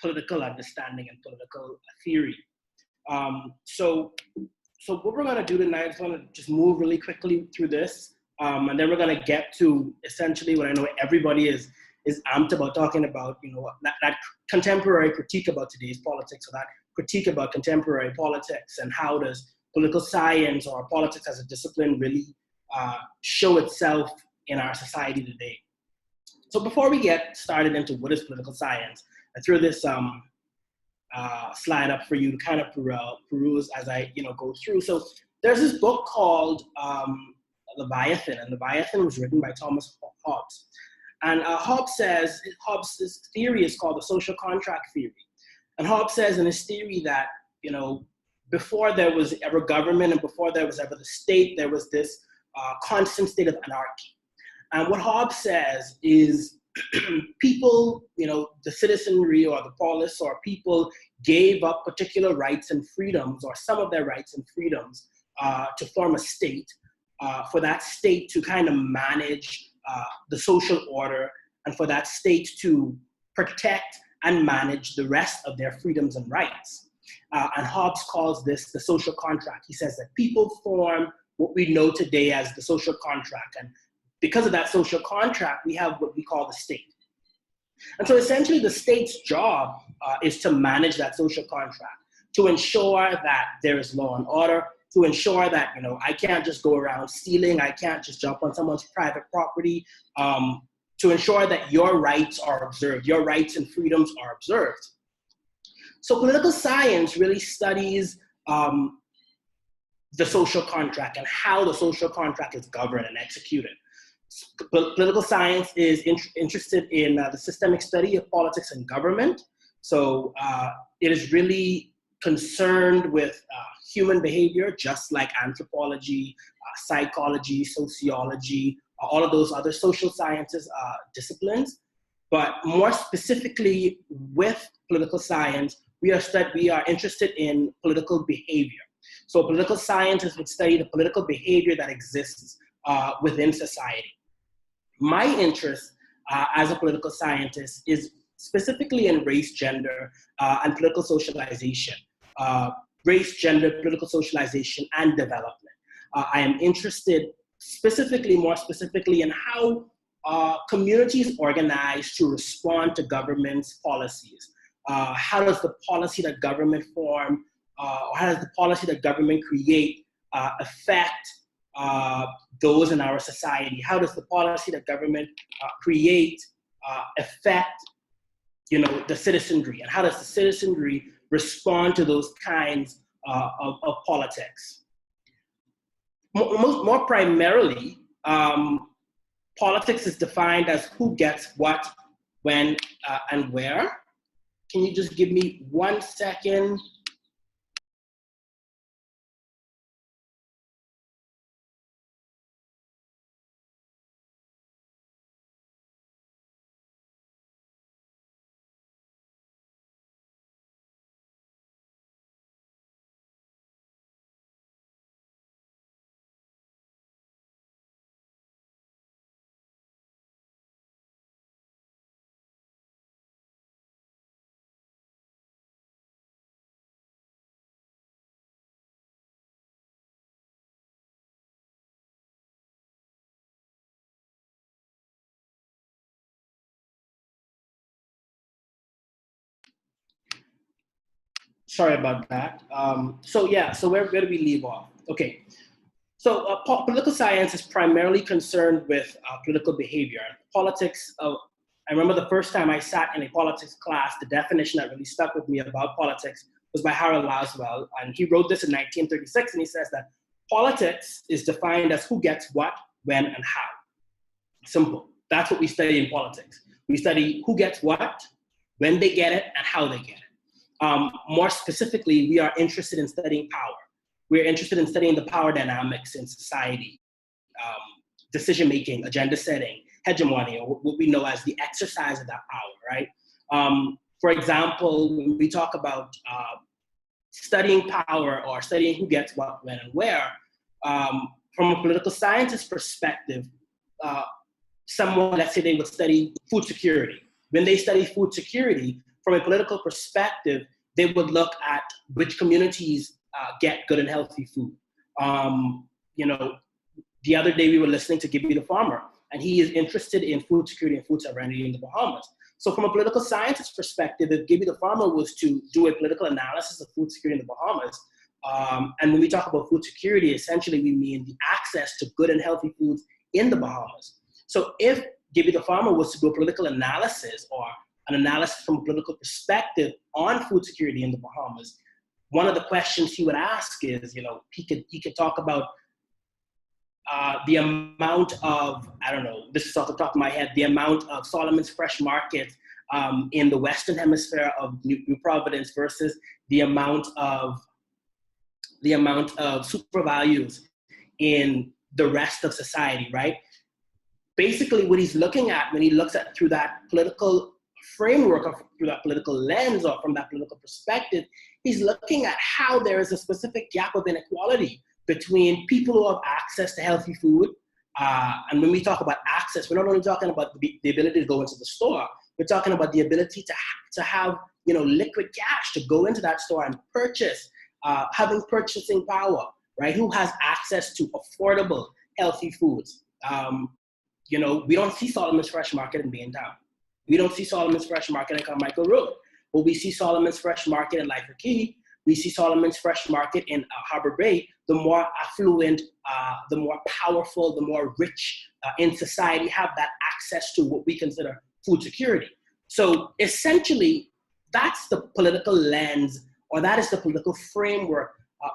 political understanding and political theory. So what we're going to do tonight is going to just move really quickly through this, and then we're going to get to essentially what I know everybody is amped about talking about, that contemporary critique about today's politics, or that critique about contemporary politics, and how does political science or politics as a discipline really show itself in our society today. So before we get started into what is political science, I threw this slide up for you to kind of peruse as I go through. So there's this book called Leviathan, and Leviathan was written by Thomas Hobbes. And Hobbes' theory is called the social contract theory. And Hobbes says in his theory that, before there was ever government and before there was ever the state, there was this constant state of anarchy. And what Hobbes says is people, the citizenry or the polis or people gave up particular rights and freedoms, or some of their rights and freedoms, to form a state, for that state to kind of manage the social order, and for that state to protect and manage the rest of their freedoms and rights. And Hobbes calls this the social contract. He says that people form what we know today as the social contract. And because of that social contract, we have what we call the state. And so essentially the state's job is to manage that social contract, to ensure that there is law and order, to ensure that, I can't just go around stealing, I can't just jump on someone's private property, to ensure that your rights are observed, your rights and freedoms are observed. So political science really studies the social contract and how the social contract is governed and executed. Political science is interested in the systemic study of politics and government. So it is really concerned with human behavior, just like anthropology, psychology, sociology, all of those other social sciences disciplines. But more specifically with political science, we are interested in political behavior. So political scientists would study the political behavior that exists within society. My interest as a political scientist is specifically in race, gender, and political socialization. Race, gender, political socialization, and development. I am interested more specifically in how communities organize to respond to government's policies. How does the policy that government form, or how does the policy that government create affect those in our society? How does the policy that government create affect, the citizenry? And how does the citizenry respond to those kinds of politics? More primarily, politics is defined as who gets what, when, and where. Can you just give me 1 second? Sorry about that. So where do we leave off? Okay, so political science is primarily concerned with political behavior. Politics, I remember the first time I sat in a politics class, the definition that really stuck with me about politics was by Harold Laswell, and he wrote this in 1936, and he says that politics is defined as who gets what, when, and how. Simple. That's what we study in politics. We study who gets what, when they get it, and how they get it. More specifically, we are interested in studying power. We're interested in studying the power dynamics in society, decision-making, agenda setting, hegemony, or what we know as the exercise of that power, right? For example, when we talk about studying power or studying who gets what, when, and where, from a political scientist perspective, someone, let's say they would study food security. When they study food security, from a political perspective, they would look at which communities get good and healthy food. You know, the other day we were listening to Gibby the farmer, and he is interested in food security and food sovereignty in the Bahamas. So from a political scientist perspective, if Gibby the farmer was to do a political analysis of food security in the Bahamas, and when we talk about food security, essentially we mean the access to good and healthy foods in the Bahamas. So if Gibby the farmer was to do a political analysis or an analysis from a political perspective on food security in the Bahamas, one of the questions he would ask is, you know, he could talk about the amount of, I don't know, this is off the top of my head, the amount of Solomon's Fresh Market in the Western Hemisphere of New Providence versus the amount of super values in the rest of society, right? Basically, what he's looking at when he looks at through that political framework or through that political lens or from that political perspective, he's looking at how there is a specific gap of inequality between people who have access to healthy food. And when we talk about access, we're not only talking about the ability to go into the store, we're talking about the ability to have, you know, liquid cash to go into that store and purchase, having purchasing power, right? Who has access to affordable, healthy foods. You know, we don't see Solomon's Fresh Market in Baintown. We don't see Solomon's Fresh Market in Carmichael Road, but we see Solomon's Fresh Market in Lifer Key. We see Solomon's Fresh Market in Harbor Bay. The more affluent, the more powerful, the more rich in society have that access to what we consider food security. So essentially, that's the political lens, or that is the political framework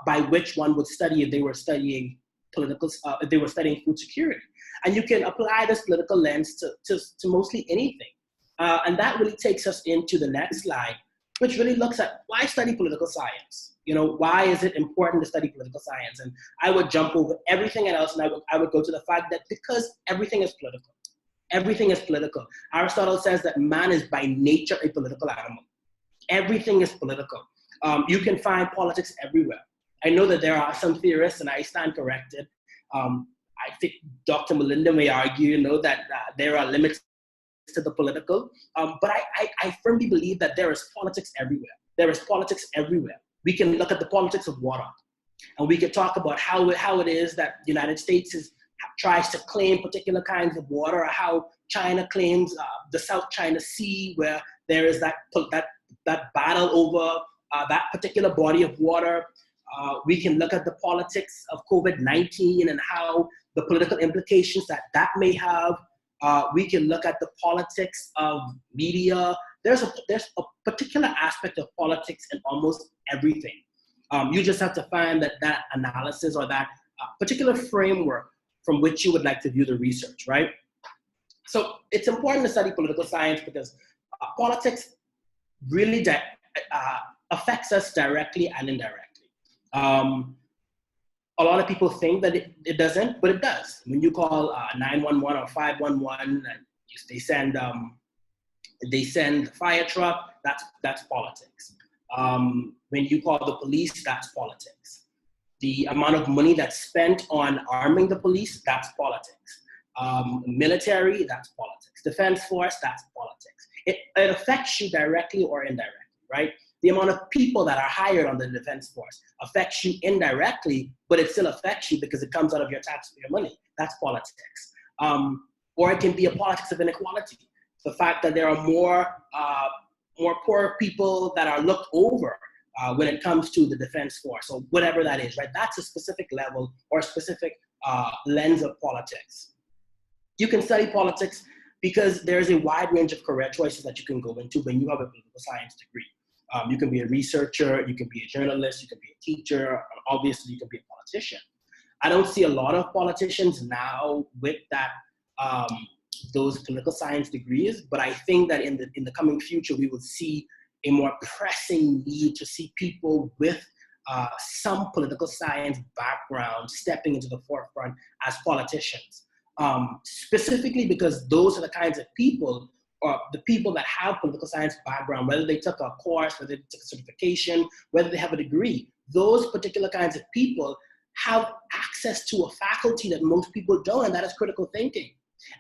by which one would study if they were studying if they were studying food security. And you can apply this political lens to mostly anything. And that really takes us into the next slide, which really looks at why study political science? You know, why is it important to study political science? And I would jump over everything else, and I would go to the fact that because everything is political. Everything is political. Aristotle says that man is by nature a political animal. Everything is political. You can find politics everywhere. I know that there are some theorists, and I stand corrected. I think Dr. Melinda may argue, you know, that there are limits to the political, but I firmly believe that there is politics everywhere. There is politics everywhere. We can look at the politics of water, and we can talk about how it is that the United States tries to claim particular kinds of water, or how China claims the South China Sea, where there is that battle over that particular body of water. We can look at the politics of COVID-19 and how the political implications that may have. We can look at the politics of media. There's a particular aspect of politics in almost everything. You just have to find that analysis or that particular framework from which you would like to view the research, right? So it's important to study political science because politics really affects us directly and indirectly. A lot of people think that it doesn't, but it does. When you call 911 or 511, and they send the fire truck, that's politics. When you call the police, that's politics. The amount of money that's spent on arming the police, that's politics. Military, that's politics. Defense force, that's politics. It affects you directly or indirectly, right? The amount of people that are hired on the defense force affects you indirectly, but it still affects you because it comes out of your taxpayer money. That's politics. Or it can be a politics of inequality. The fact that there are more poor people that are looked over when it comes to the defense force, or whatever that is, right? That's a specific level or a specific lens of politics. You can study politics because there's a wide range of career choices that you can go into when you have a political science degree. You can be a researcher, you can be a journalist, you can be a teacher, obviously you can be a politician. I don't see a lot of politicians now with that those political science degrees, but I think that in the coming future, we will see a more pressing need to see people with some political science background stepping into the forefront as politicians. Specifically because those are the kinds of people, or the people that have political science background, whether they took a course, whether they took a certification, whether they have a degree, those particular kinds of people have access to a faculty that most people don't, and that is critical thinking.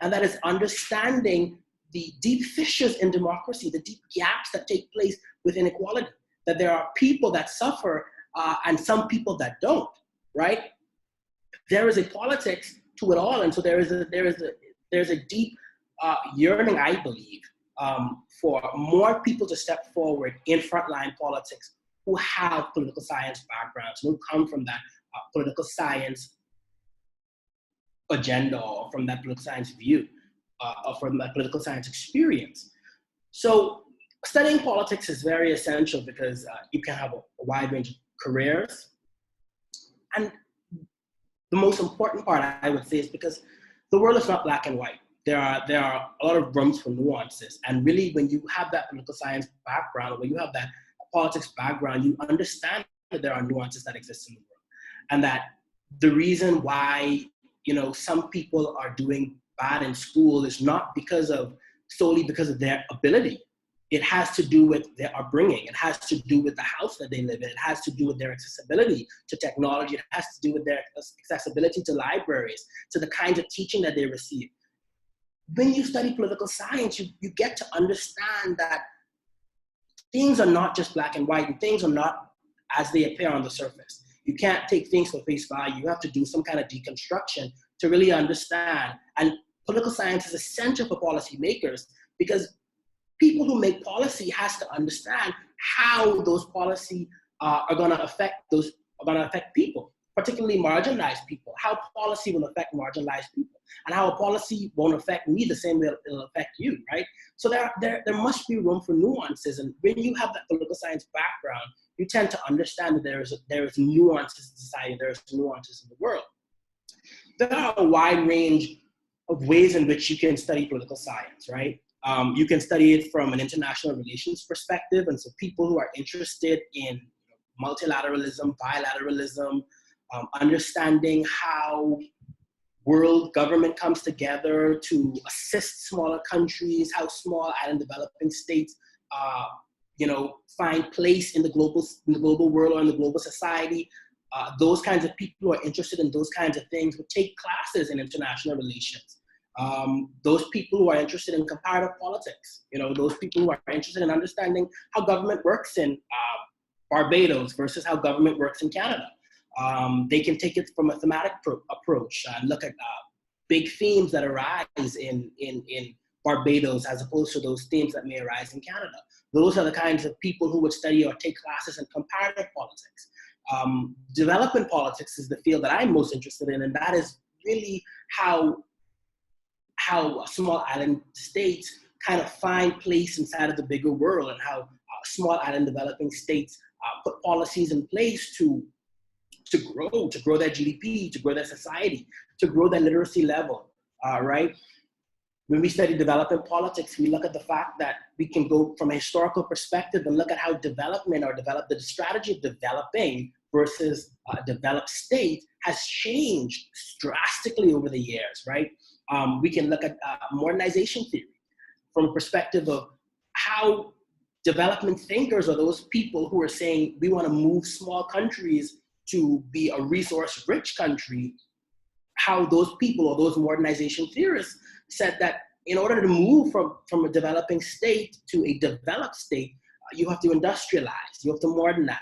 And that is understanding the deep fissures in democracy, the deep gaps that take place with inequality, that there are people that suffer and some people that don't, right? There is a politics to it all, and so there's a deep yearning, I believe, for more people to step forward in frontline politics who have political science backgrounds, who come from that political science agenda or from that political science view, or from that political science experience. So studying politics is very essential because you can have a wide range of careers. And the most important part, I would say, is because the world is not black and white. There are a lot of rooms for nuances. And really, when you have that political science background, when you have that politics background, you understand that there are nuances that exist in the world. And that the reason why, some people are doing bad in school is not solely because of their ability. It has to do with their upbringing. It has to do with the house that they live in. It has to do with their accessibility to technology. It has to do with their accessibility to libraries, to the kinds of teaching that they receive. When you study political science, you get to understand that things are not just black and white, and things are not as they appear on the surface. You can't take things for face value. You have to do some kind of deconstruction to really understand. And political science is essential for policymakers because people who make policy has to understand how those policy are going to affect people, particularly marginalized people, how policy will affect marginalized people, and how a policy won't affect me the same way it'll affect you, right? So there must be room for nuances. And when you have that political science background, you tend to understand that there is nuances in society, there's nuances in the world. There are a wide range of ways in which you can study political science, right? You can study it from an international relations perspective. And so people who are interested in multilateralism, bilateralism, understanding how world government comes together to assist smaller countries, how small island developing states find place in the global world or in the global society. Those kinds of people who are interested in those kinds of things would take classes in international relations. Those people who are interested in comparative politics, those people who are interested in understanding how government works in Barbados versus how government works in Canada. They can take it from a thematic approach and look at big themes that arise in Barbados as opposed to those themes that may arise in Canada. Those are the kinds of people who would study or take classes in comparative politics. Development politics is the field that I'm most interested in, and that is really how small island states kind of find place inside of the bigger world, and how small island developing states put policies in place to grow their GDP, to grow their society, to grow their literacy level, right? When we study development politics, we look at the fact that we can go from a historical perspective and look at how development or the strategy of developing versus a developed state has changed drastically over the years, right? We can look at modernization theory from a perspective of how development thinkers are those people who are saying we want to move small countries to be a resource-rich country, how those people or those modernization theorists said that in order to move from a developing state to a developed state, you have to industrialize, you have to modernize,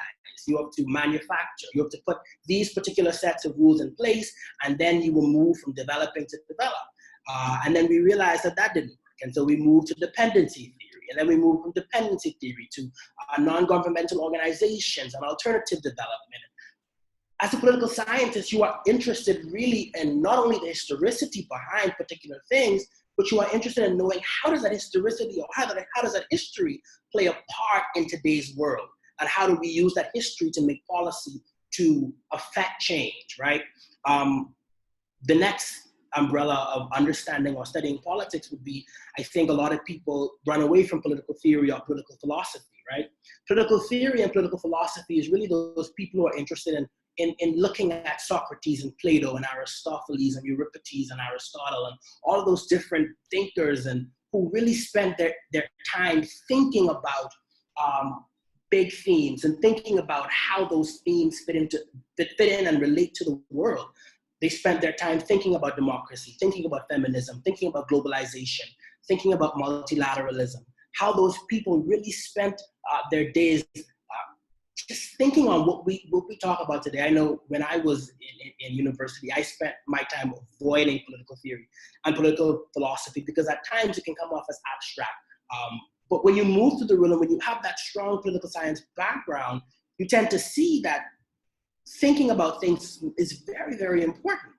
you have to manufacture, you have to put these particular sets of rules in place, and then you will move from developing to develop. And then we realized that didn't work. And so we moved to dependency theory. And then we moved from dependency theory to non-governmental organizations and alternative development. As a political scientist, you are interested really in not only the historicity behind particular things, but you are interested in knowing how does that historicity or how does that history play a part in today's world? And how do we use that history to make policy to affect change, right? The next umbrella of understanding or studying politics would be, I think a lot of people run away from political theory or political philosophy, right? Political theory and political philosophy is really those people who are interested in looking at Socrates and Plato and Aristophanes and Euripides and Aristotle and all of those different thinkers, and who really spent their time thinking about big themes and thinking about how those themes fit in and relate to the world. They spent their time thinking about democracy, thinking about feminism, thinking about globalization, thinking about multilateralism, how those people really spent their days just thinking on what we talk about today. I know when I was in university, I spent my time avoiding political theory and political philosophy because at times it can come off as abstract. But when you move to the realm, when you have that strong political science background, you tend to see that thinking about things is very, very important.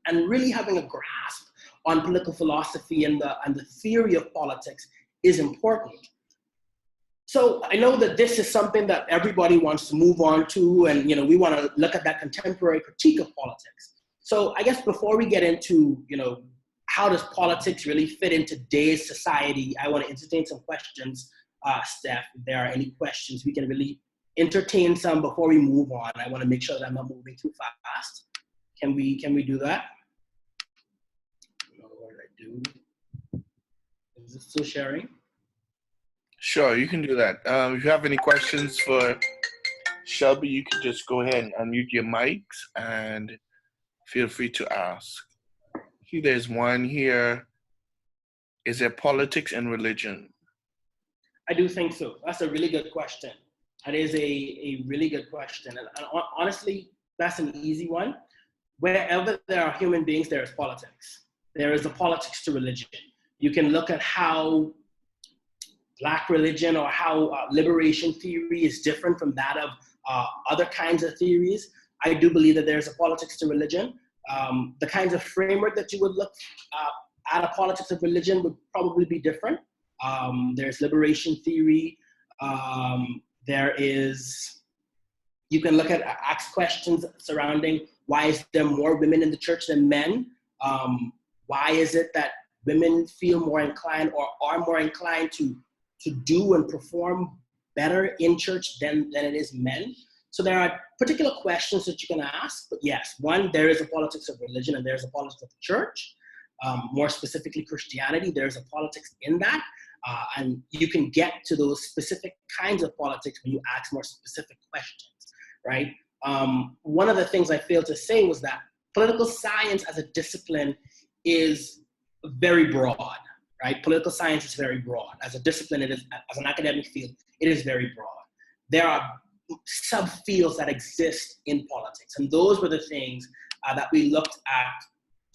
And really having a grasp on political philosophy and the theory of politics is important. So I know that this is something that everybody wants to move on to, and we want to look at that contemporary critique of politics. So I guess before we get into how does politics really fit in today's society, I want to entertain some questions, Steph. If there are any questions, we can really entertain some before we move on. I want to make sure that I'm not moving too fast. Can we do that? What did I do? Is it still sharing? Sure, you can do that. If you have any questions for Shelby, you can just go ahead and unmute your mics and feel free to ask. See, there's one here. Is there politics and religion? I do think so. That's a really good question. That is a really good question. And honestly, that's an easy one. Wherever there are human beings, there is politics. There is a politics to religion. You can look at how Black religion or how liberation theory is different from that of other kinds of theories. I do believe that there's a politics to religion. The kinds of framework that you would look at a politics of religion would probably be different. There's liberation theory. You can look at ask questions surrounding why is there more women in the church than men? Why is it that women feel more inclined or are more inclined to do and perform better in church than it is men? So there are particular questions that you can ask, but yes, one, there is a politics of religion and there's a politics of the church. More specifically Christianity, there's a politics in that. And you can get to those specific kinds of politics when you ask more specific questions, right? One of the things I failed to say was that political science as a discipline is very broad, right? Political science is very broad. As a discipline, it is, as an academic field, it is very broad. There are subfields that exist in politics. And those were the things that we looked at.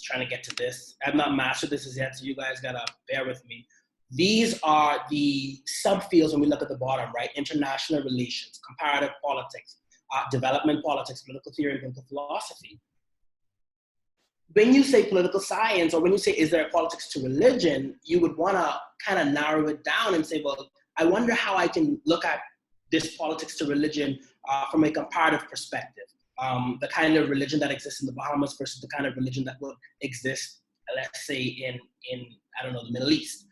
Trying to get to this. I've not mastered this as yet, so you guys gotta bear with me. These are the subfields when we look at the bottom, right? International relations, comparative politics, development politics, political theory, and political philosophy. When you say political science, or when you say, is there a politics to religion, you would wanna kind of narrow it down and say, well, I wonder how I can look at this politics to religion from a comparative perspective. The kind of religion that exists in the Bahamas versus the kind of religion that will exist, let's say, in I don't know, the Middle East.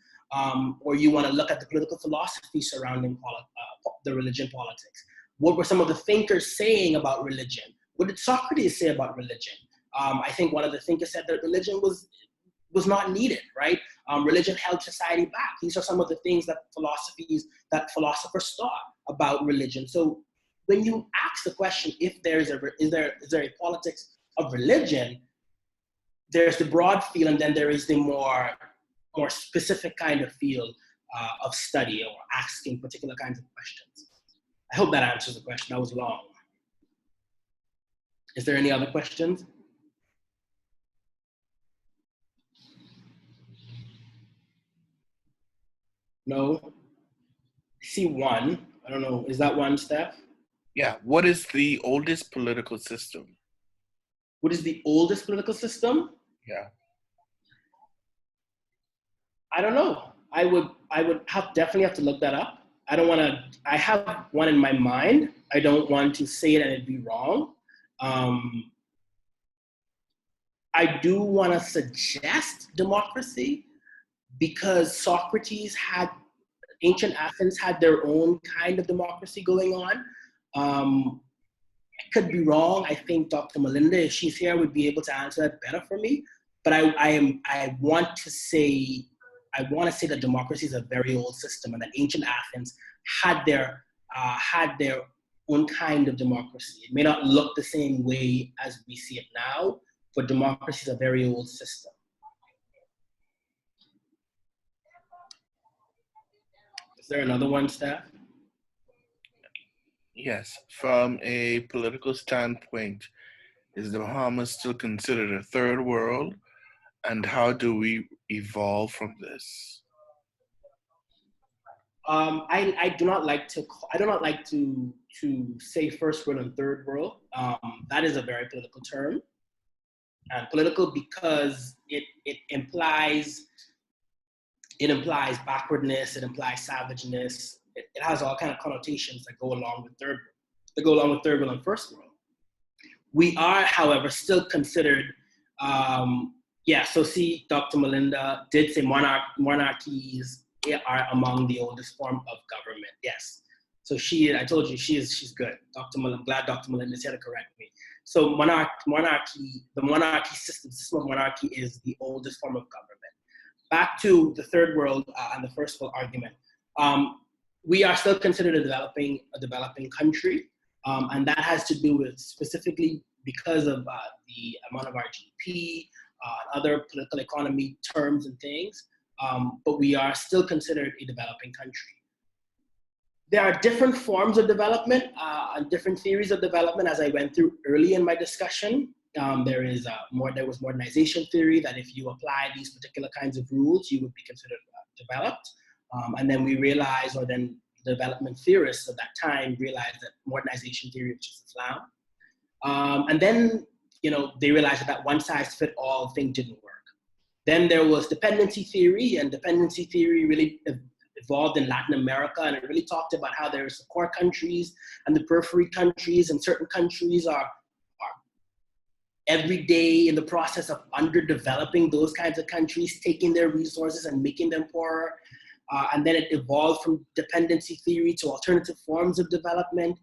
Or you want to look at the political philosophy surrounding the religion politics. What were some of the thinkers saying about religion? What did Socrates say about religion? I think one of the thinkers said that religion was not needed, right? Religion held society back. These are some of the things that philosophers thought about religion. So when you ask the question, if is there a politics of religion, there's the broad field, and then there is the more specific kind of field of study or asking particular kinds of questions. I hope that answers the question. That was long. Is there any other questions? No? I see one. I don't know. Is that one, Steph? Yeah. What is the oldest political system? What is the oldest political system? Yeah. I don't know. I would definitely have to look that up. I have one in my mind. I don't want to say it and it'd be wrong. I do want to suggest democracy because ancient Athens had their own kind of democracy going on. I could be wrong. I think Dr. Melinda, if she's here, would be able to answer that better for me. But I want to say that democracy is a very old system, and that ancient Athens had their own kind of democracy. It may not look the same way as we see it now, but democracy is a very old system. there another one, Steph? Yes. From a political standpoint, is the Bahamas still considered a third world? And how do we evolve from this? I do not like to to say first world and third world. That is a very political term, and political because it implies backwardness, it implies savageness. It has all kind of connotations that go along with third world and first world. We are, however, still considered. So see, Dr. Melinda did say monarchies are among the oldest form of government. Yes. So I told you, she's good. I'm glad Dr. Melinda is here to correct me. So the system of monarchy is the oldest form of government. Back to the third world and the first world argument. We are still considered a developing country, and that has to do with specifically because of the amount of our GDP, other political economy terms and things, but we are still considered a developing country. There are different forms of development and different theories of development, as I went through early in my discussion. There was modernization theory that if you apply these particular kinds of rules, you would be considered developed. And then we realized, or then development theorists of that time realized that modernization theory was just a clown. And then, they realized that one size fit all thing didn't work. Then there was dependency theory, and dependency theory really evolved in Latin America, and it really talked about how there's the core countries and the periphery countries, and certain countries are every day in the process of underdeveloping those kinds of countries, taking their resources and making them poorer. And then it evolved from dependency theory to alternative forms of development.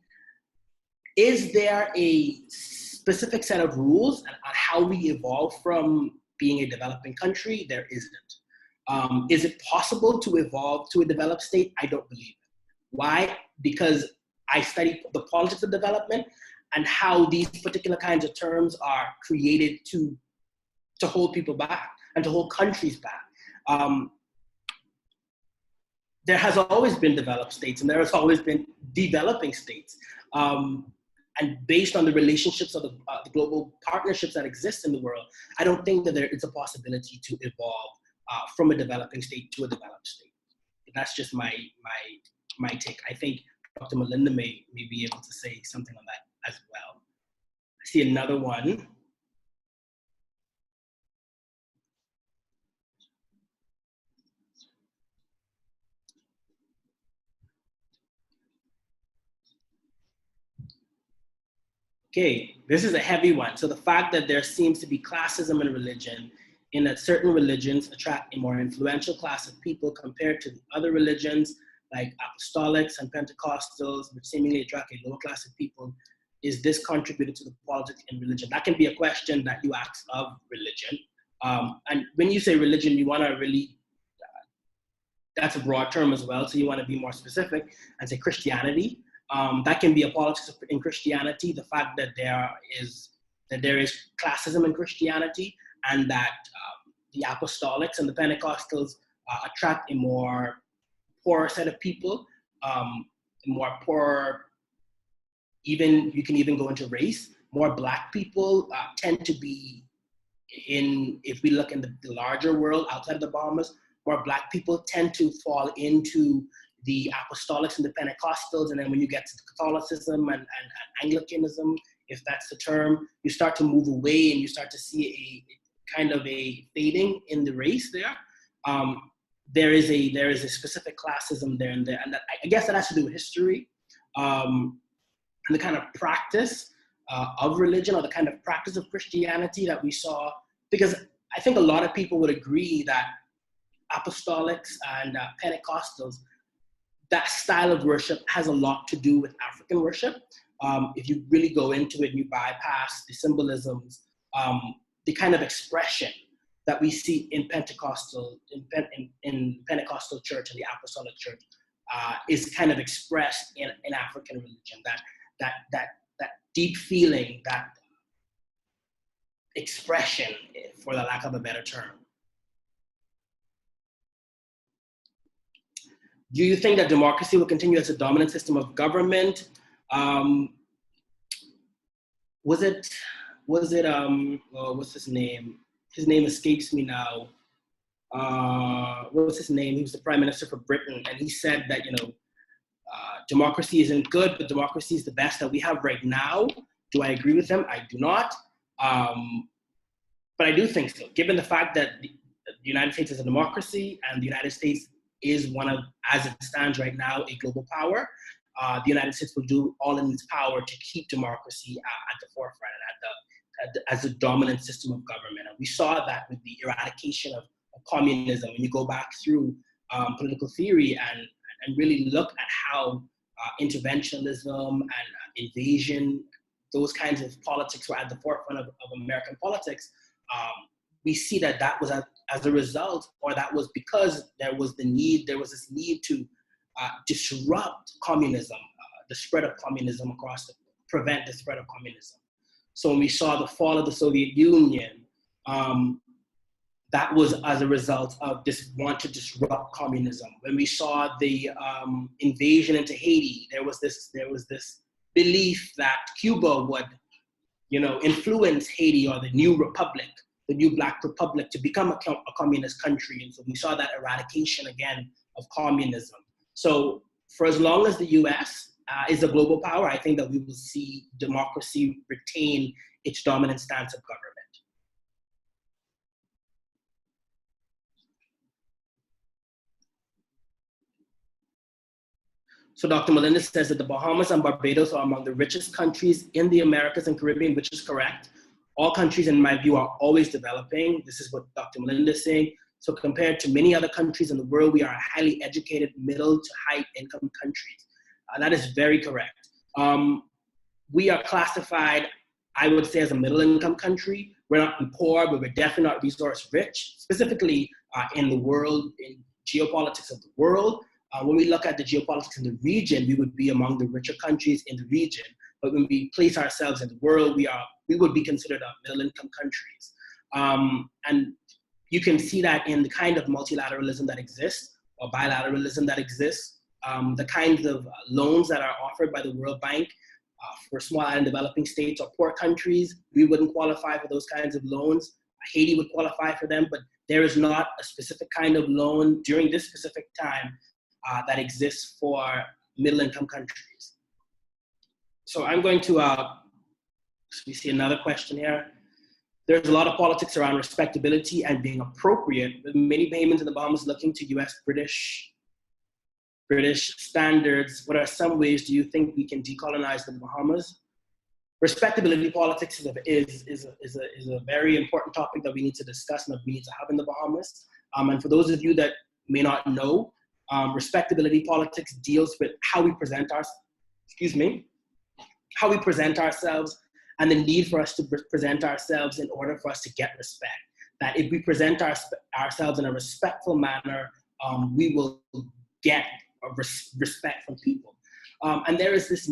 Is there a specific set of rules on how we evolve from being a developing country? There isn't. Is it possible to evolve to a developed state? I don't believe it. Why? Because I study the politics of development and how these particular kinds of terms are created to hold people back and to hold countries back. There has always been developed states and there has always been developing states. And based on the relationships of the global partnerships that exist in the world, I don't think that there is a possibility to evolve from a developing state to a developed state. That's just my take. I think Dr. Melinda may be able to say something on that as well. I see another one. Okay, this is a heavy one. So the fact that there seems to be classism in religion, in that certain religions attract a more influential class of people compared to the other religions, like apostolics and Pentecostals, which seemingly attract a lower class of people. Is this contributed to the politics in religion? That can be a question that you ask of religion. And when you say religion, you want to really, that's a broad term as well, so you want to be more specific and say Christianity. That can be a politics in Christianity, the fact that there is classism in Christianity, and that the apostolics and the Pentecostals attract a more poorer set of people, more poor, even you can even go into race. More Black people tend to be if we look in the larger world outside of the Bahamas, more Black people tend to fall into the apostolics and the Pentecostals, and then when you get to Catholicism and Anglicanism, if that's the term, you start to move away and you start to see a kind of a fading in the race there. There is a specific classism there, and that, I guess that has to do with history and the kind of practice of religion, or the kind of practice of Christianity that we saw. Because I think a lot of people would agree that apostolics and Pentecostals, that style of worship has a lot to do with African worship. If you really go into it and you bypass the symbolisms, the kind of expression that we see in Pentecostal church and the apostolic church is kind of expressed in African religion. That deep feeling, that expression, for the lack of a better term. Do you think that democracy will continue as a dominant system of government? Was it, what's his name? His name escapes me now. What was his name? He was the prime minister for Britain, and he said that, democracy isn't good, but democracy is the best that we have right now. Do I agree with him? I do not. But I do think so, given the fact that the United States is a democracy and the United States is one of, as it stands right now, a global power. The United States will do all in its power to keep democracy at the forefront and as a dominant system of government. And we saw that with the eradication of communism. When you go back through political theory and really look at how interventionism and invasion, those kinds of politics were at the forefront of American politics, we see that was as a result, or that was because there was this need to disrupt communism, the spread of communism prevent the spread of communism. So when we saw the fall of the Soviet Union, that was as a result of this want to disrupt communism. When we saw the invasion into Haiti, there was this belief that Cuba would, influence Haiti or the new republic, the new Black Republic, to become a communist country. And so we saw that eradication again of communism. So for as long as the US is a global power, I think that we will see democracy retain its dominant stance of government. So Dr. Melinda says that the Bahamas and Barbados are among the richest countries in the Americas and Caribbean, which is correct. All countries, in my view, are always developing. This is what Dr. Melinda is saying. So compared to many other countries in the world, we are a highly educated, middle to high income countries. That is very correct. We are classified, I would say, as a middle income country. We're not poor, but we're definitely not resource rich, specifically in the world, in geopolitics of the world. When we look at the geopolitics in the region, we would be among the richer countries in the region. But when we place ourselves in the world, we would be considered middle-income countries. And you can see that in the kind of multilateralism that exists, or bilateralism that exists, the kinds of loans that are offered by the World Bank for small and developing states or poor countries. We wouldn't qualify for those kinds of loans. Haiti would qualify for them, but there is not a specific kind of loan during this specific time that exists for middle-income countries. So I'm going to, we see another question here. There's a lot of politics around respectability and being appropriate, with many Bahamians in the Bahamas looking to US, British standards. What are some ways do you think we can decolonize the Bahamas? Respectability politics is a very important topic that we need to discuss and that we need to have in the Bahamas. And for those of you that may not know, respectability politics deals with how we present ourselves and the need for us to present ourselves in order for us to get respect. That if we present ourselves in a respectful manner, we will get respect from people. And there is this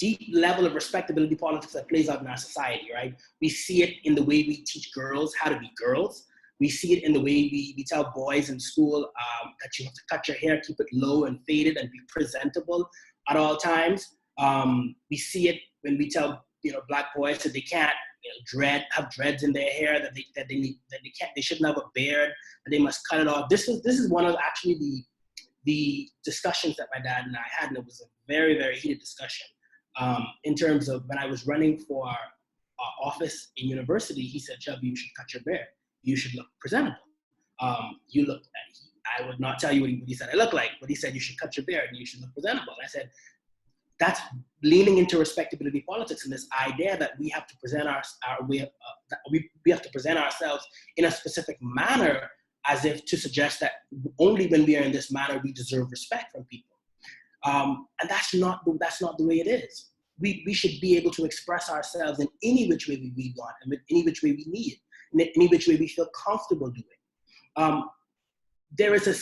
deep level of respectability politics that plays out in our society, right? We see it in the way we teach girls how to be girls. We see it in the way we tell boys in school that you have to cut your hair, keep it low and faded, and be presentable at all times. We see it when we tell Black boys that they can't have dreads in their hair, that they shouldn't have a beard, that they must cut it off. This is one of actually the discussions that my dad and I had, and it was a very, very heated discussion in terms of when I was running for office in university. He said, "Shelby, you should cut your beard. You should look presentable. I would not tell you what he said I look like, but he said you should cut your beard and you should look presentable." And I said, that's leaning into respectability politics and this idea that we have to present we have to present ourselves in a specific manner, as if to suggest that only when we are in this manner we deserve respect from people. And that's not the way it is. We should be able to express ourselves in any which way we want, and in any which way we need, in any which way we feel comfortable doing. There is a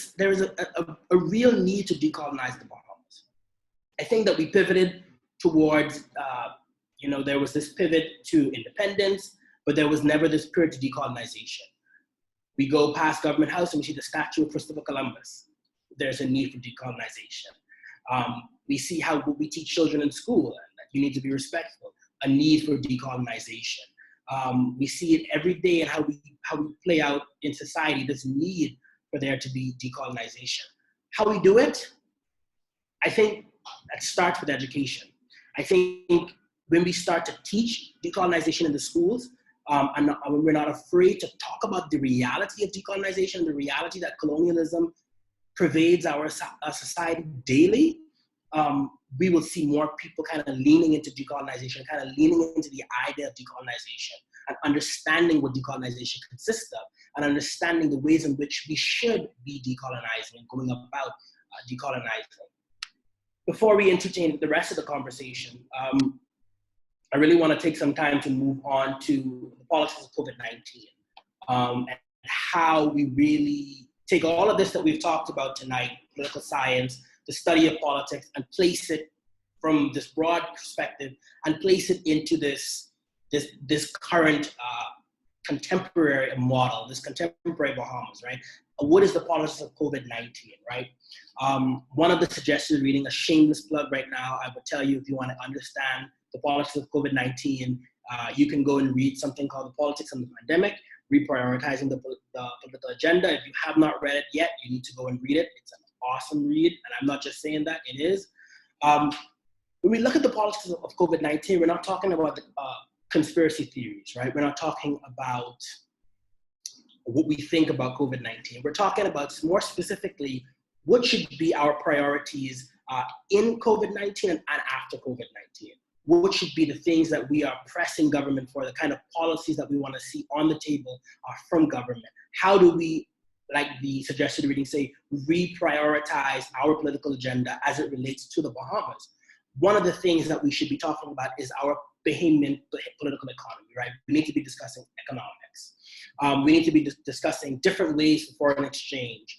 real need to decolonize the Bahamas. I think that we pivoted towards, there was this pivot to independence, but there was never this period to decolonization. We go past Government House and we see the statue of Christopher Columbus. There's a need for decolonization. We see how we teach children in school, that you need to be respectful, a need for decolonization. We see it every day in how we play out in society, this need for there to be decolonization. How we do it, I think that starts with education. I think when we start to teach decolonization in the schools, and when we're not afraid to talk about the reality of decolonization, the reality that colonialism pervades our society daily, we will see more people kind of leaning into decolonization, kind of leaning into the idea of decolonization and understanding what decolonization consists of and understanding the ways in which we should be decolonizing and going about decolonizing. Before we entertain the rest of the conversation, I really want to take some time to move on to the politics of COVID-19 and how we really take all of this that we've talked about tonight, political science, the study of politics, and place it from this broad perspective and place it into this current contemporary model, this contemporary Bahamas, right? What is the politics of COVID-19, right? One of the suggestions, reading a shameless plug right now, I would tell you if you want to understand the politics of COVID-19, you can go and read something called The Politics of the Pandemic, Reprioritizing the Political Agenda. If you have not read it yet, you need to go and read it. It's an awesome read, and I'm not just saying that, it is. When we look at the politics of COVID-19, we're not talking about the, conspiracy theories, right? We're not talking about what we think about COVID-19. We're talking about, more specifically, what should be our priorities in COVID-19 and after COVID-19. What should be the things that we are pressing government for, the kind of policies that we want to see on the table from government? How do we, like the suggested reading say, reprioritize our political agenda as it relates to the Bahamas? One of the things that we should be talking about is our Bahamian political economy, right? We need to be discussing economics. We need to be discussing different ways for foreign exchange,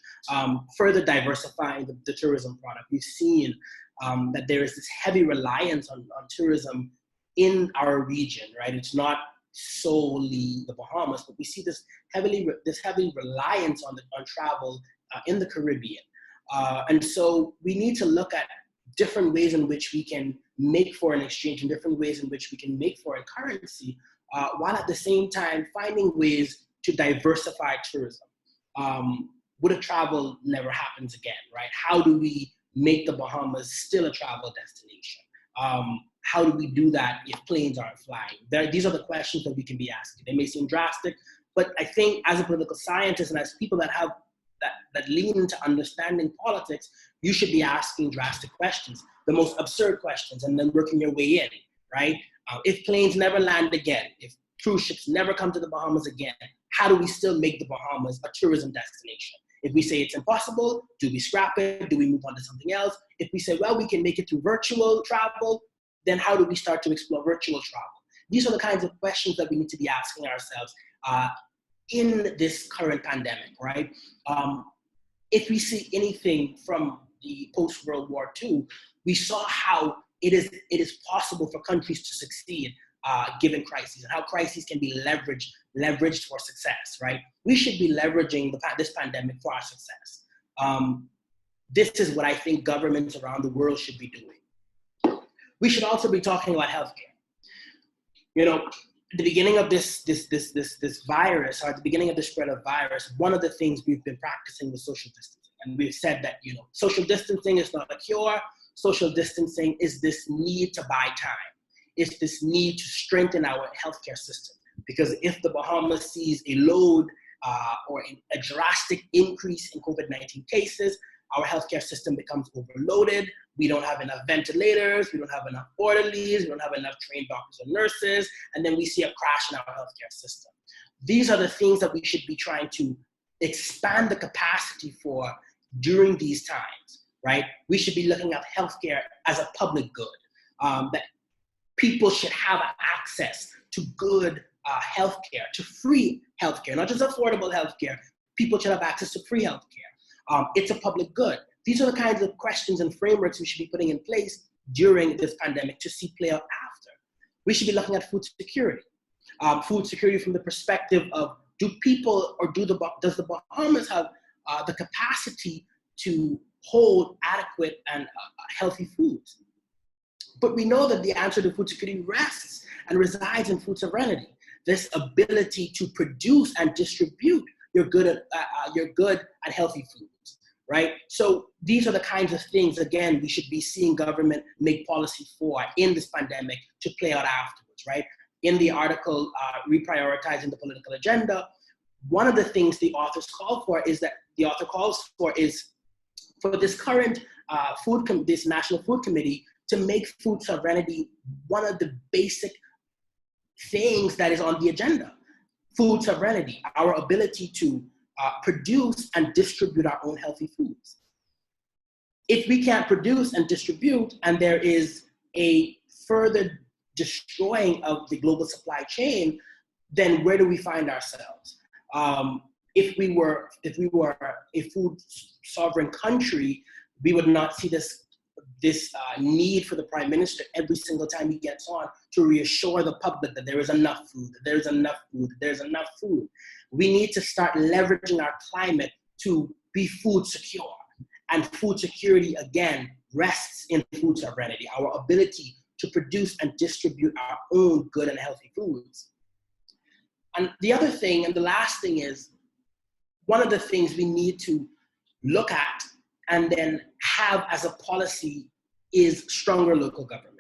further diversifying the tourism product. We've seen that there is this heavy reliance on tourism in our region, right? It's not solely the Bahamas, but we see this heavy reliance on travel in the Caribbean. And so we need to look at different ways in which we can make foreign exchange and different ways in which we can make foreign currency, while at the same time finding ways to diversify tourism. What if travel never happens again, right? How do we make the Bahamas still a travel destination? How do we do that if planes aren't flying? These are the questions that we can be asking. They may seem drastic, but I think as a political scientist and as people that have that lean into understanding politics, you should be asking drastic questions, the most absurd questions, and then working your way in, right? If planes never land again, if cruise ships never come to the Bahamas again, how do we still make the Bahamas a tourism destination? If we say it's impossible, do we scrap it? Do we move on to something else? If we say, well, we can make it through virtual travel, then how do we start to explore virtual travel? These are the kinds of questions that we need to be asking ourselves in this current pandemic, right? If we see anything from the post-World War II, we saw how it is possible for countries to succeed given crises, and how crises can be leveraged for success, right? We should be leveraging this pandemic for our success. This is what I think governments around the world should be doing. We should also be talking about healthcare. You know, at the beginning of this virus, or at the beginning of the spread of virus, one of the things we've been practicing was social distancing. And we've said that, you know, social distancing is not a cure. Social distancing is this need to buy time. It's this need to strengthen our healthcare system. Because if the Bahamas sees a load or a drastic increase in COVID-19 cases, our healthcare system becomes overloaded. We don't have enough ventilators, we don't have enough orderlies, we don't have enough trained doctors and nurses, and then we see a crash in our healthcare system. These are the things that we should be trying to expand the capacity for during these times, right? We should be looking at healthcare as a public good, that people should have access to good healthcare, to free healthcare, not just affordable healthcare. People should have access to free healthcare. It's a public good. These are the kinds of questions and frameworks we should be putting in place during this pandemic to see play out after. We should be looking at food security from the perspective of, Do people, or does the Bahamas have the capacity to hold adequate and healthy foods? But we know that the answer to food security rests and resides in food sovereignty. This ability to produce and distribute your good and healthy foods, right? So these are the kinds of things, again, we should be seeing government make policy for in this pandemic to play out afterwards, right? In the article, Reprioritizing the Political Agenda, one of the things the authors call for is for this current this National Food Committee to make food sovereignty one of the basic things that is on the agenda. Food sovereignty, our ability to produce and distribute our own healthy foods. If we can't produce and distribute, and there is a further destroying of the global supply chain, then where do we find ourselves? If we were a food sovereign country, we would not see this need for the Prime Minister every single time he gets on to reassure the public that there is enough food, that there's enough food, that there's enough food. We need to start leveraging our climate to be food secure. And food security, again, rests in food sovereignty, our ability to produce and distribute our own good and healthy foods. And the other thing, and the last thing is, one of the things we need to look at and then have as a policy is stronger local government.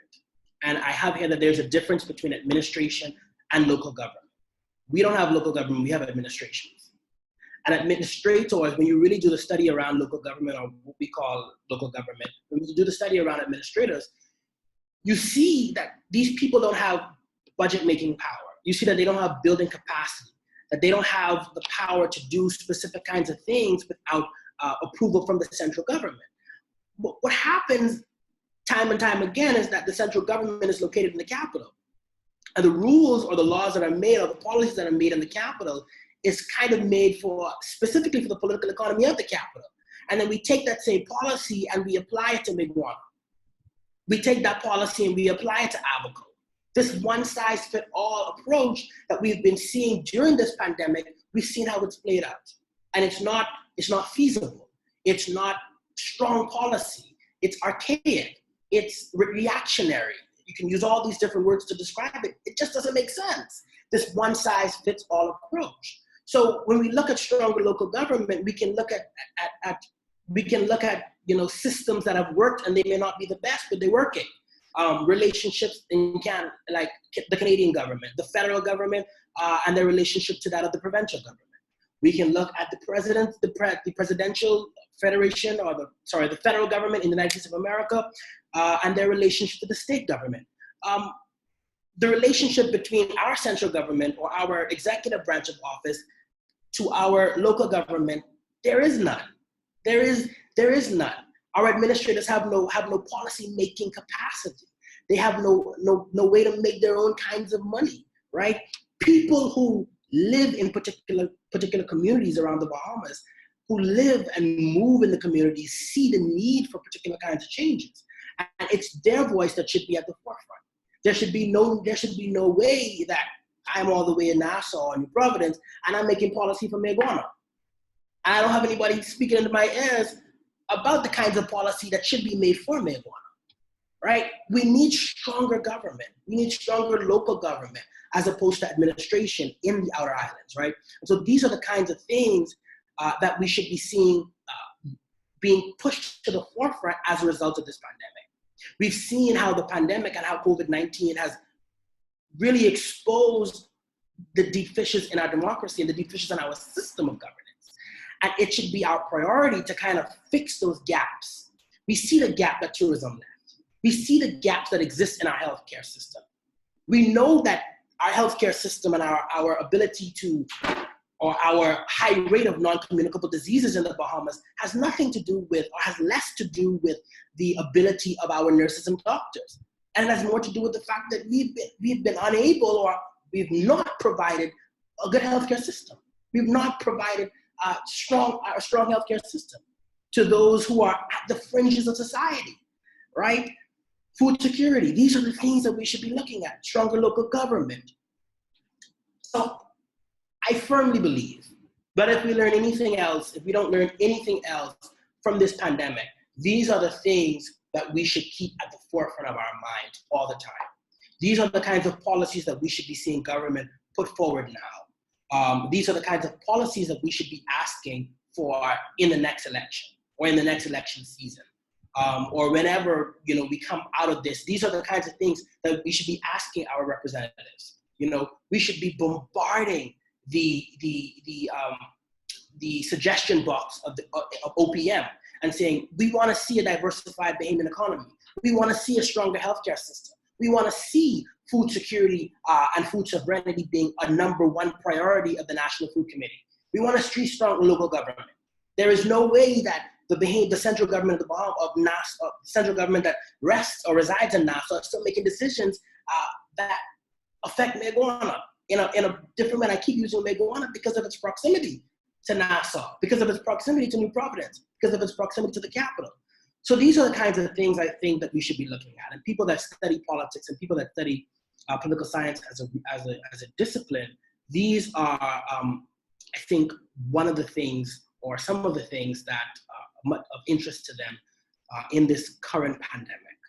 And I have here that there's a difference between administration and local government. We don't have local government, we have administrations. And administrators, when you really do the study around local government, or what we call local government, when you do the study around administrators, you see that these people don't have budget making power. You see that they don't have building capacity, that they don't have the power to do specific kinds of things without approval from the central government. But what happens time and time again is that the central government is located in the capital. And the rules or the laws that are made, or the policies that are made in the capital, is kind of made specifically for the political economy of the capital. And then we take that same policy and we apply it to Miguana. We take that policy and we apply it to Abaco. This one-size-fits-all approach that we've been seeing during this pandemic, we've seen how it's played out. And it's not feasible. It's not strong policy. It's archaic. It's reactionary. You can use all these different words to describe it. It just doesn't make sense. This one-size-fits-all approach. So when we look at stronger local government, we can look at systems that have worked, and they may not be the best, but they're working. Relationships in Canada, like the Canadian government, the federal government, and their relationship to that of the provincial government. We can look at the presidential federation, or the federal government in the United States of America, and their relationship to the state government. The relationship between our central government, or our executive branch of office, to our local government, there is none. There is none. Our administrators have no policy making capacity. They have no way to make their own kinds of money, right? People who live in particular communities around the Bahamas, who live and move in the communities, see the need for particular kinds of changes, and it's their voice that should be at the forefront. There should be no way that I'm all the way in Nassau or New Providence and I'm making policy for Miguana. I don't have anybody speaking into my ears about the kinds of policy that should be made for Miguana, right? We need stronger government. We need stronger local government as opposed to administration in the outer islands, right? And so these are the kinds of things that we should be seeing being pushed to the forefront as a result of this pandemic. We've seen how the pandemic and how COVID-19 has really exposed the deep fissures in our democracy and the deep fissures in our system of governance. And it should be our priority to kind of fix those gaps. We see the gap that tourism left. We see the gaps that exist in our healthcare system. We know that our healthcare system and our ability to, or our high rate of non-communicable diseases in the Bahamas has nothing to do with, or has less to do with, the ability of our nurses and doctors. And it has more to do with the fact that we've been unable, or we've not provided a good healthcare system. We've not provided a strong healthcare system to those who are at the fringes of society, right? Food security, these are the things that we should be looking at. Stronger local government. So I I firmly believe that if we learn anything else, if we don't learn anything else from this pandemic, these are the things that we should keep at the forefront of our mind all the time. These are the kinds of policies that we should be seeing government put forward now. These are the kinds of policies that we should be asking for in the next election or in the next election season. Or whenever we come out of this, these are the kinds of things that we should be asking our representatives. We should be bombarding the suggestion box of OPM and saying, we want to see a diversified Bahamian economy. We want to see a stronger healthcare system. We want to see food security and food sovereignty being a #1 priority of the National Food Committee. We want to see strong local government. There is no way that the central government of the Bahamas, of Nassau, central government that rests or resides in Nassau, is still making decisions that affect Megoana in a different way. I keep using Megoana because of its proximity to Nassau, because of its proximity to New Providence, because of its proximity to the capital. So these are the kinds of things I think that we should be looking at. And people that study politics and people that study political science as a discipline, these are, I think, one of the things or some of the things that are of interest to them in this current pandemic.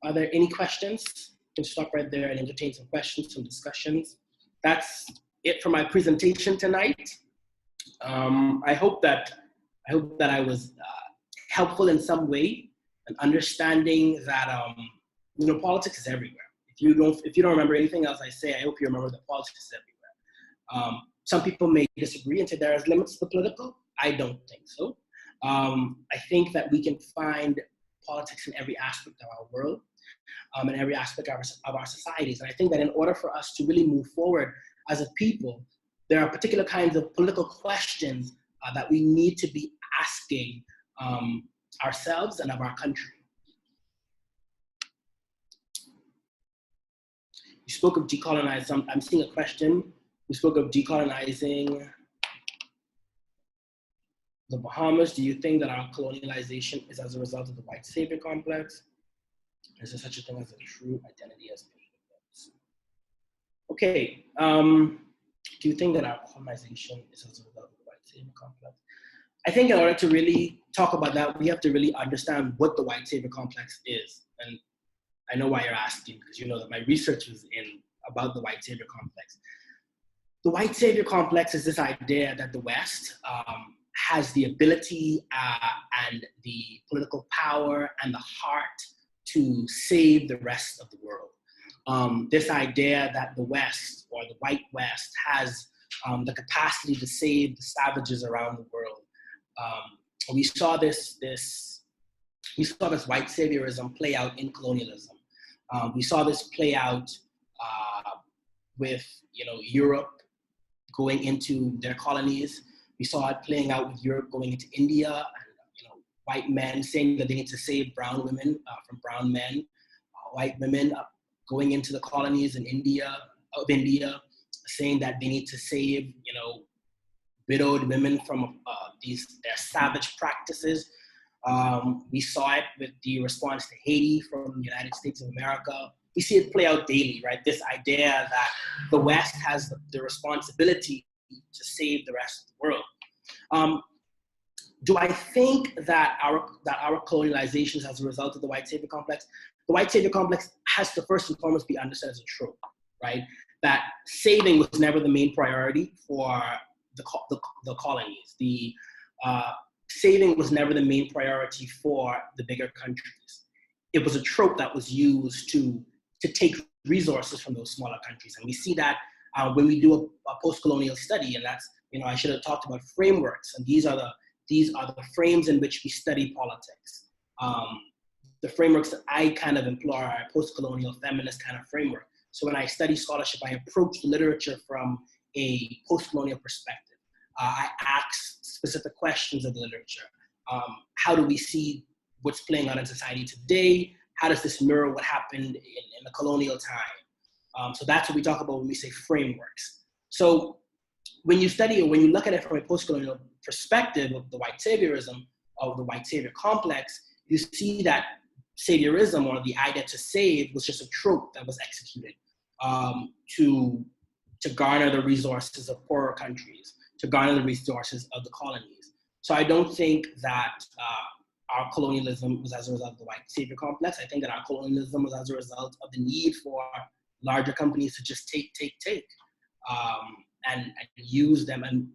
Are there any questions? You can stop right there and entertain some questions, some discussions. That's it for my presentation tonight. I hope that I was helpful in some way, and understanding that politics is everywhere. If you don't remember anything else I say, I hope you remember that politics is everywhere. Some people may disagree and say there is limits to the political. I don't think so. I think that we can find politics in every aspect of our world, in every aspect of our societies. And I think that in order for us to really move forward as a people, there are particular kinds of political questions that we need to be asking ourselves and of our country. You spoke of decolonizing. I'm seeing a question. We spoke of decolonizing the Bahamas. Do you think that our colonialization is as a result of the white savior complex? Is there such a thing as a true identity as patriots? Okay. Do you think that our colonization is as a result of the white savior complex? I think in order to really talk about that, we have to really understand what the white savior complex is. And I know why you're asking, because you know that my research was about the white savior complex. The white savior complex is this idea that the West has the ability and the political power and the heart to save the rest of the world. This idea that the West, or the white West, has the capacity to save the savages around the world. We saw this white saviorism play out in colonialism. We saw this play out with Europe going into their colonies. We saw it playing out with Europe going into India, and white men saying that they need to save brown women from brown men. White women going into the colonies in India, saying that they need to save widowed women from their savage practices. We saw it with the response to Haiti from the United States of America. We see it play out daily, right? This idea that the West has the responsibility to save the rest of the world. Do I think that our colonialization is as a result of the white savior complex? The white savior complex has to first and foremost be understood as a trope, right? That saving was never the main priority for the colonies. The saving was never the main priority for the bigger countries. It was a trope that was used to take resources from those smaller countries. And we see that when we do a post-colonial study, and that's, I should have talked about frameworks, and these are the frames in which we study politics. The frameworks that I kind of employ are a post-colonial feminist kind of framework. So when I study scholarship, I approach the literature from a post-colonial perspective. I ask specific questions of the literature. How do we see what's playing out in society today? How does this mirror what happened in the colonial time? So that's what we talk about when we say frameworks. So when you study or when you look at it from a post-colonial perspective of the white saviorism, of the white savior complex, you see that saviorism, or the idea to save, was just a trope that was executed to to garner the resources of poorer countries, to garner the resources of the colonies. So I don't think that our colonialism was as a result of the white savior complex. I think that our colonialism was as a result of the need for larger companies to just take, and use them and,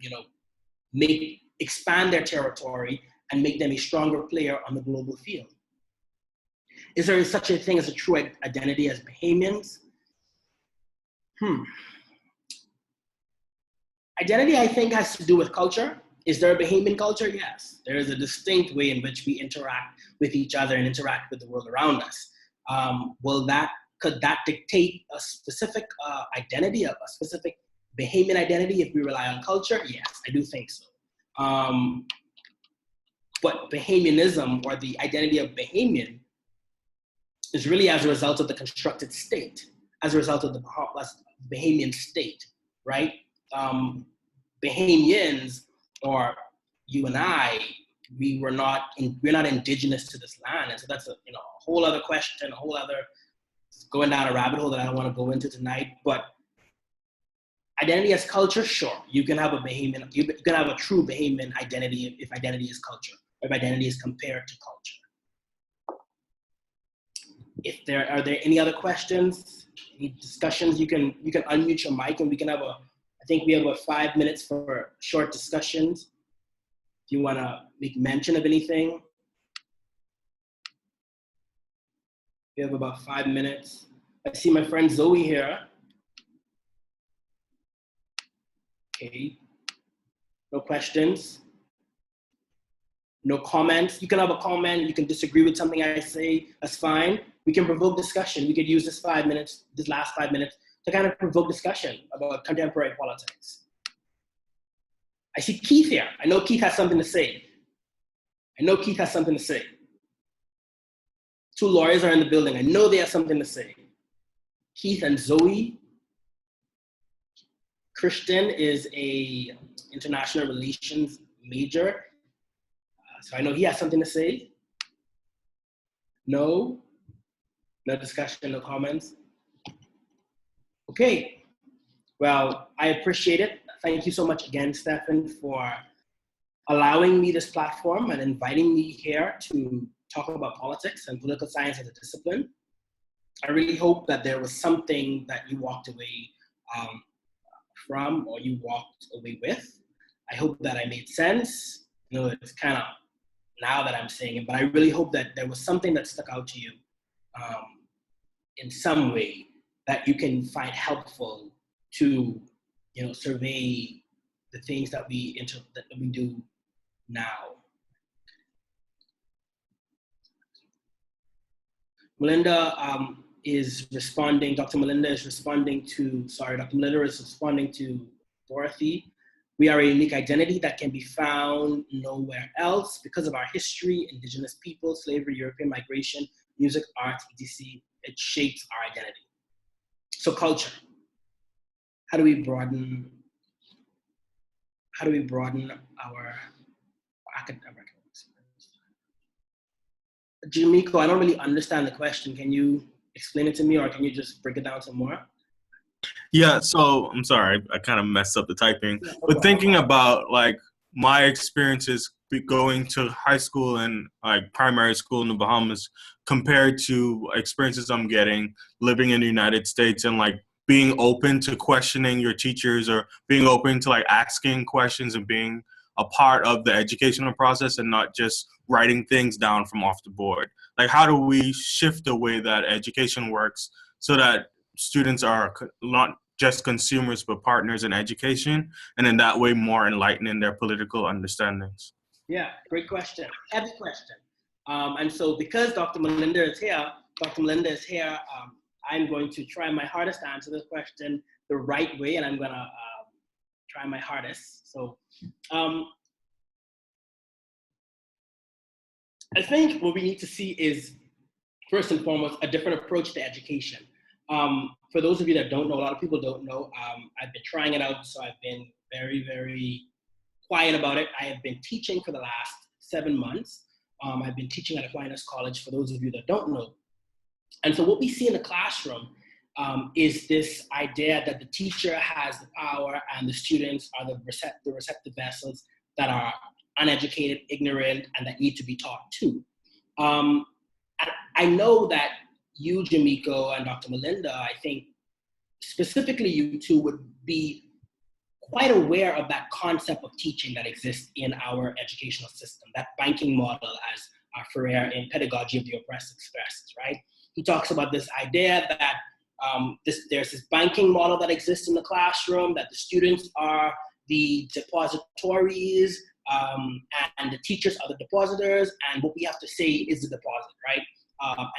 expand their territory and make them a stronger player on the global field. Is there such a thing as a true identity as Bahamians? Identity, I think, has to do with culture. Is there a Bahamian culture? Yes. There is a distinct way in which we interact with each other and interact with the world around us. Could that dictate a specific identity, a specific Bahamian identity if we rely on culture? Yes, I do think so. But Bahamianism, or the identity of Bahamian, is really as a result of the constructed state, as a result of the Bahamian state, right? Bahamians, or you and I, we're not indigenous to this land, and so that's a whole other question, going down a rabbit hole that I don't want to go into tonight. But identity as culture, sure, you can have a true Bahamian identity if identity is culture, if identity is compared to culture. Are there any other questions, any discussions? You can unmute your mic and we can have I think we have about 5 minutes for short discussions. If you want to make mention of anything. We have about 5 minutes. I see my friend Zoe here. Okay. No questions. No comments. You can have a comment. You can disagree with something I say. That's fine. We can provoke discussion. We could use this last 5 minutes, to kind of provoke discussion about contemporary politics. I see Keith here. I know Keith has something to say. Two lawyers are in the building. I know they have something to say. Keith and Zoe. Christian is a international relations major. So I know he has something to say. No discussion, no comments. Okay, well, I appreciate it. Thank you so much again, Stefan, for allowing me this platform and inviting me here to talk about politics and political science as a discipline. I really hope that there was something that you walked away from, or you walked away with. I hope that I made sense. It's kind of now that I'm saying it, but I really hope that there was something that stuck out to you in some way that you can find helpful to, survey the things that we do now. Melinda is responding. Dr. Melinda is responding to Dorothy. We are a unique identity that can be found nowhere else because of our history, indigenous people, slavery, European migration, music, art, etc. It shapes our identity. So culture. How do we broaden our academic experience? Jamiko, I don't really understand the question. Can you explain it to me, or can you just break it down some more? Yeah, so I'm sorry, I kind of messed up the typing. But thinking about my experiences going to high school and primary school in the Bahamas compared to experiences I'm getting living in the United States, and being open to questioning your teachers, or being open to asking questions and being a part of the educational process and not just writing things down from off the board. How do we shift the way that education works so that students are not just consumers but partners in education, and in that way more enlightened in their political understandings? Yeah, great question. Heavy question. And so because Dr. Melinda is here, I'm going to try my hardest to answer this question the right way, and I'm going to try my hardest. So I think what we need to see is, first and foremost, a different approach to education. For those of you that don't know, a lot of people don't know, I've been trying it out, so I've been very, very quiet about it. I have been teaching for the last 7 months. I've been teaching at Aquinas College, for those of you that don't know. And so what we see in the classroom is this idea that the teacher has the power and the students are the receptive vessels that are uneducated, ignorant, and that need to be taught too. I know that you, Jamiko, and Dr. Melinda, I think specifically you two would be quite aware of that concept of teaching that exists in our educational system, that banking model, as Ferrer in Pedagogy of the Oppressed expresses, right? He talks about this idea that there's this banking model that exists in the classroom, that the students are the depositories, and the teachers are the depositors, and what we have to say is the deposit, right?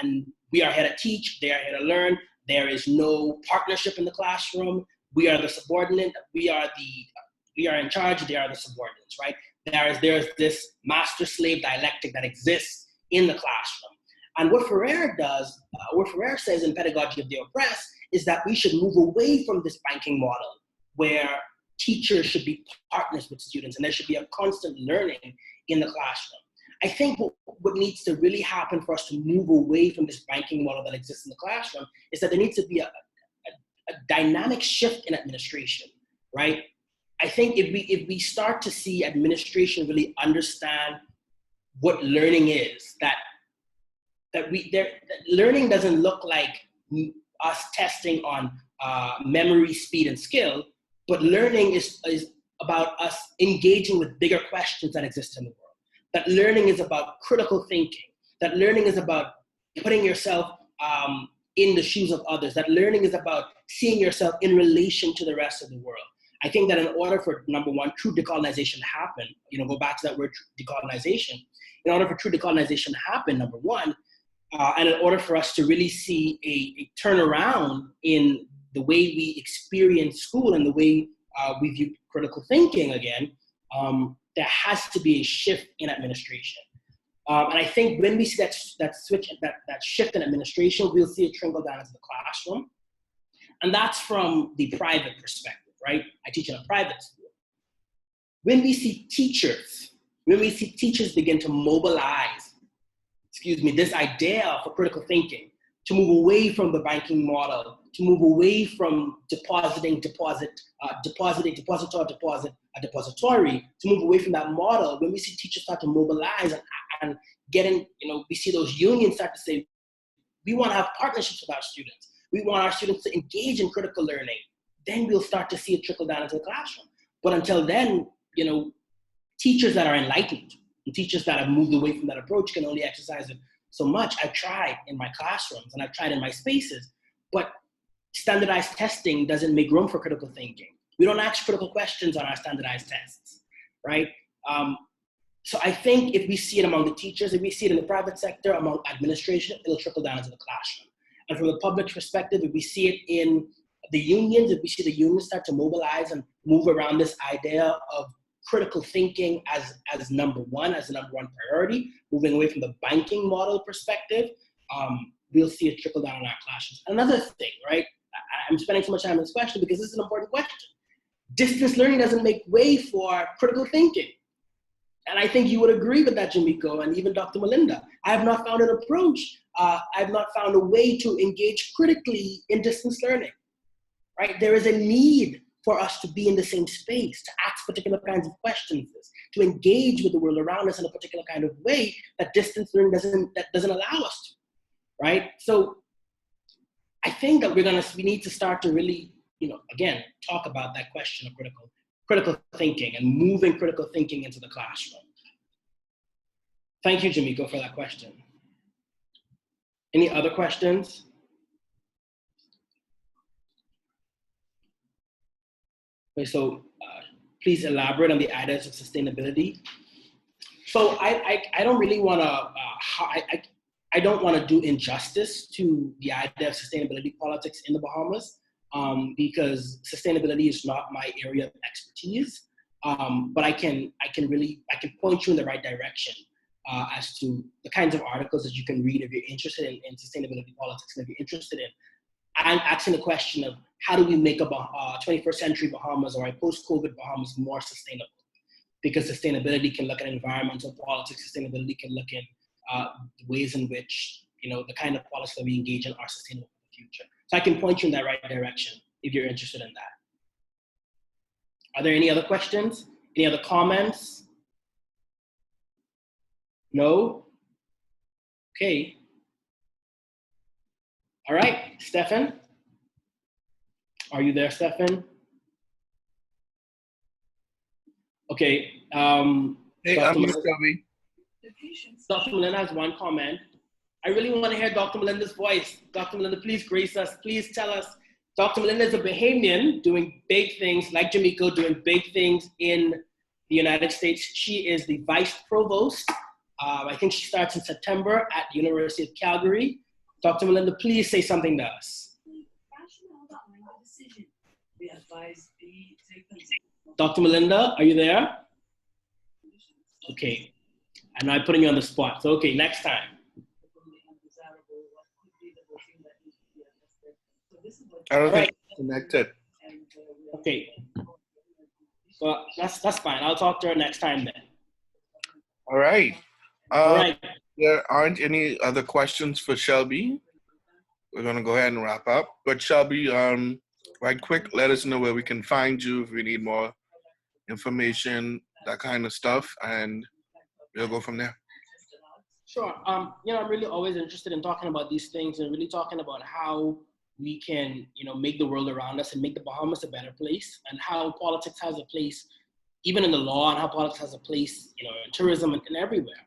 And we are here to teach, they are here to learn. There is no partnership in the classroom. We are the subordinate, we are in charge, they are the subordinates, right? There's this master-slave dialectic that exists in the classroom. And what Ferrer says in Pedagogy of the Oppressed is that we should move away from this banking model where teachers should be partners with students and there should be a constant learning in the classroom. I think what needs to really happen for us to move away from this banking model that exists in the classroom is that there needs to be a dynamic shift in administration, right? I think if we start to see administration really understand what learning is, that learning doesn't look like us testing on memory, speed, and skill, but learning is about us engaging with bigger questions that exist in the world. That learning is about critical thinking. That learning is about putting yourself in the shoes of others. That learning is about seeing yourself in relation to the rest of the world. I think that in order for, number one, true decolonization to happen, go back to that word decolonization, in order for true decolonization to happen, number one, and in order for us to really see a turnaround in the way we experience school and the way we view critical thinking again, there has to be a shift in administration. And I think when we see that switch, that shift in administration, we'll see it trickle down into the classroom. And that's from the private perspective, right? I teach in a private school. When we see teachers begin to mobilize, this idea for critical thinking, to move away from the banking model, to move away from depositing, depository, to move away from that model, when we see teachers start to mobilize and get in, we see those unions start to say, we want to have partnerships with our students. We want our students to engage in critical learning. Then we'll start to see it trickle down into the classroom. But until then, teachers that are enlightened, and teachers that have moved away from that approach can only exercise it so much. I've tried in my classrooms and I've tried in my spaces, but standardized testing doesn't make room for critical thinking. We don't ask critical questions on our standardized tests, right? So I think if we see it among the teachers, if we see it in the private sector, among administration, it'll trickle down into the classroom. And from the public perspective, if we see it in the unions, if we see the unions start to mobilize and move around this idea of critical thinking as number one priority, moving away from the banking model perspective, we'll see it trickle down in our classrooms. Another thing, right? I'm spending so much time on this question because this is an important question. Distance learning doesn't make way for critical thinking. And I think you would agree with that, Jamiko, and even Dr. Melinda. I have not found an approach, I've not found a way to engage critically in distance learning, right? There is a need for us to be in the same space, to ask particular kinds of questions, to engage with the world around us in a particular kind of way that distance learning doesn't allow us to, right? So I think that we need to start to really, again, talk about that question of critical thinking and moving critical thinking into the classroom. Thank you, Jamiko, for that question. Any other questions? Okay, so please elaborate on the ideas of sustainability. So I don't really want to, I don't want to do injustice to the idea of sustainability politics in the Bahamas, because sustainability is not my area of expertise. But I can point you in the right direction as to the kinds of articles that you can read if you're interested in sustainability politics, and if you're interested in asking the question of how do we make a 21st century Bahamas or a post-COVID Bahamas more sustainable? Because sustainability can look at environmental politics, sustainability can look in ways in which, the kind of policies that we engage in are sustainable for the future. So I can point you in that right direction if you're interested in that. Are there any other questions? Any other comments? No? Okay. All right, Stefan. Are you there, Stefan? Okay. Hey, Dr. I'm Melinda, Shelby. Dr. Melinda has one comment. I really want to hear Dr. Melinda's voice. Dr. Melinda, please grace us. Please tell us. Dr. Melinda is a Bahamian doing big things, like Jamaica, doing big things in the United States. She is the vice provost. I think she starts in September at the University of Calgary. Dr. Melinda, please say something to us. Dr. Melinda, are you there? Okay. I'm not putting you on the spot. So, okay, next time. I don't All think right. it's connected. Okay. So that's fine. I'll talk to her next time then. All right. All right. There aren't any other questions for Shelby. We're gonna go ahead and wrap up. But Shelby, right quick, let us know where we can find you if we need more information, that kind of stuff, and we'll go from there. Sure. You know, I'm really always interested in talking about these things and really talking about how we can, you know, make the world around us and make the Bahamas a better place, and how politics has a place, even in the law, and how politics has a place, you know, in tourism and everywhere.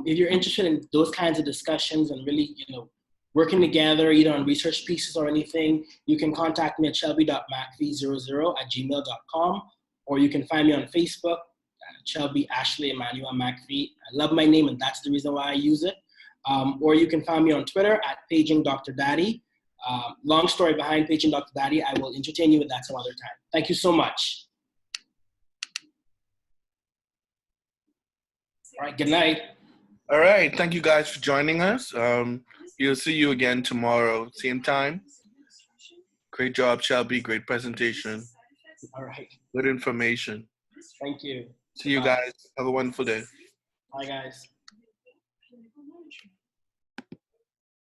If you're interested in those kinds of discussions and really, you know, working together either on research pieces or anything, you can contact me at shelby.mcphee00@gmail.com, or you can find me on Facebook, Shelby Ashley Emmanuel McPhee. I love my name, and that's the reason why I use it. Or you can find me on Twitter at Paging Dr. Daddy. Long story behind Paging Dr. Daddy. I will entertain you with that some other time. Thank you so much. All right, good night. All right. Thank you guys for joining us. We'll see you again tomorrow, same time. Great job, Shelby. Great presentation. All right. Good information. Thank you. See you Bye. guys. Have a wonderful day. Bye, guys.